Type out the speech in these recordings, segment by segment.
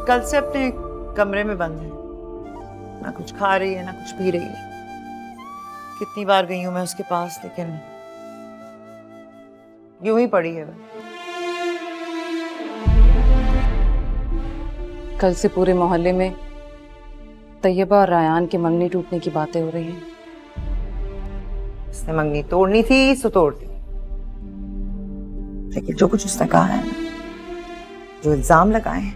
कल से अपने कमरे में बंद है, ना कुछ खा रही है ना कुछ पी रही है। कितनी बार गई हूं मैं उसके पास, लेकिन यूं ही पड़ी है वो। कल से पूरे मोहल्ले में तैयबा और रायान की मंगनी टूटने की बातें हो रही हैं। उसने मंगनी तोड़नी थी सो तोड़ दी, लेकिन जो कुछ उसने कहा है ना, जो इल्जाम लगाए हैं,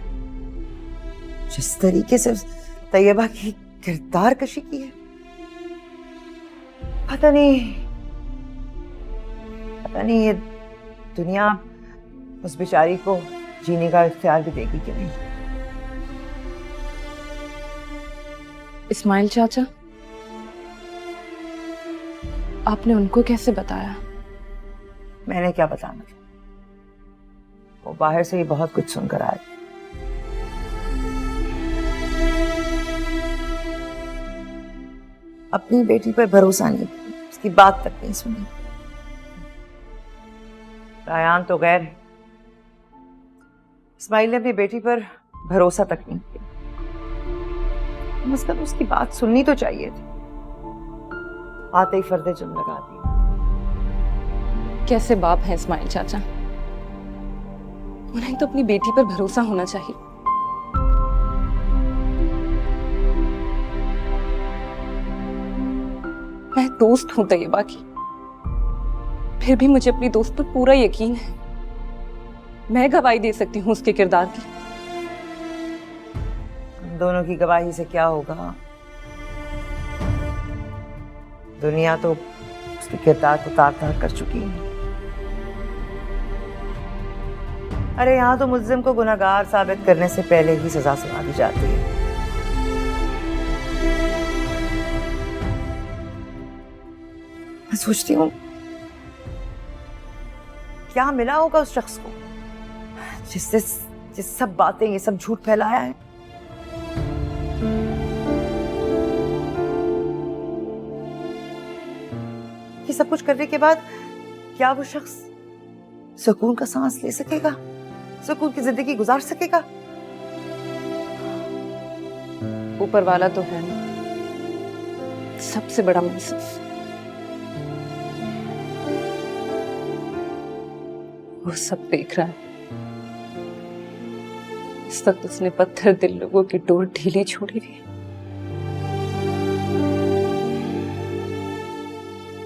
जिस तरीके से तैयबा की किरदार कशी की है, पता नहीं ये दुनिया उस बेचारी को जीने का इख्तियार भी देगी कि नहीं। इस्माइल चाचा, आपने उनको कैसे बताया? मैंने क्या बताना था, वो बाहर से ही बहुत कुछ सुनकर आए। अपनी बेटी पर भरोसा नहीं, उसकी बात तक नहीं सुनी। रायान तो गैर है, इस्माइल ने अपनी बेटी पर भरोसा तक नहीं किया। कम से कम उसकी बात सुननी तो चाहिए थी, आते ही फर्दे जुर्म लगा दी। कैसे बाप है इस्माइल चाचा? उन्हें तो अपनी बेटी पर भरोसा होना चाहिए। मैं दोस्त हूं तैयबा की, फिर भी मुझे अपनी दोस्त पर पूरा यकीन है। मैं गवाही दे सकती हूँ उसके किरदार की। हम दोनों की गवाही से क्या होगा? दुनिया तो उसके किरदार को तार-तार कर चुकी है। अरे यहाँ तो मुल्जिम को गुनहगार साबित करने से पहले ही सजा सुना दी जाती है। मैं सोचती हूँ क्या मिला होगा उस शख्स को जिस सब बातें, ये सब झूठ फैलाया है। ये सब कुछ करने के बाद क्या वो शख्स सुकून का सांस ले सकेगा, सुकून की जिंदगी गुजार सकेगा? ऊपर वाला तो है ना, सबसे बड़ा मुंसिफ। वो सब देख रहा है। इस वक्त उसने पत्थर दिल लोगों की डोर ढीली छोड़ी हुई है।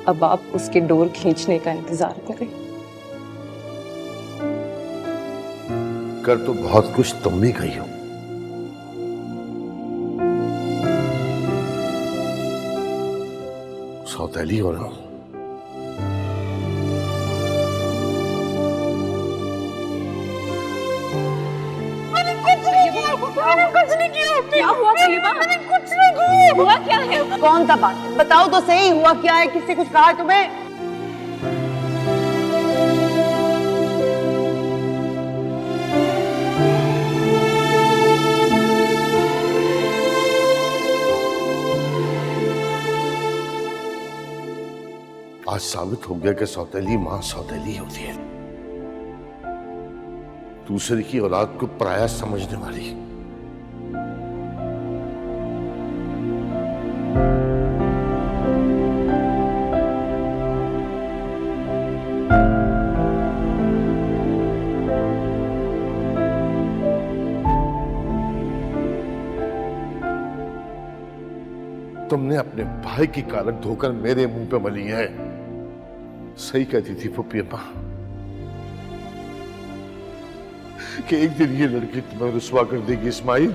अब आप उसकी डोर खींचने का इंतजार करें। कर तो बहुत कुछ तुम भी गई हो। सौतेली हो ना। क्या हुआ तैयबा? मैंने कुछ नहीं किया। हुआ क्या है? कौन सा बात है? बताओ तो सही, हुआ क्या है? किससे कुछ कहा तुम्हें? आज साबित हो गया कि सौतेली मां सौतेली होती है, दूसरे की औलाद को पराया समझने वाली। तुमने अपने भाई की कालक धोकर मेरे मुंह पे मली है। सही कहती थी फुप्पी अम्मा कि एक दिन ये लड़की तुम्हें रुसवा कर देगी इस्माइल।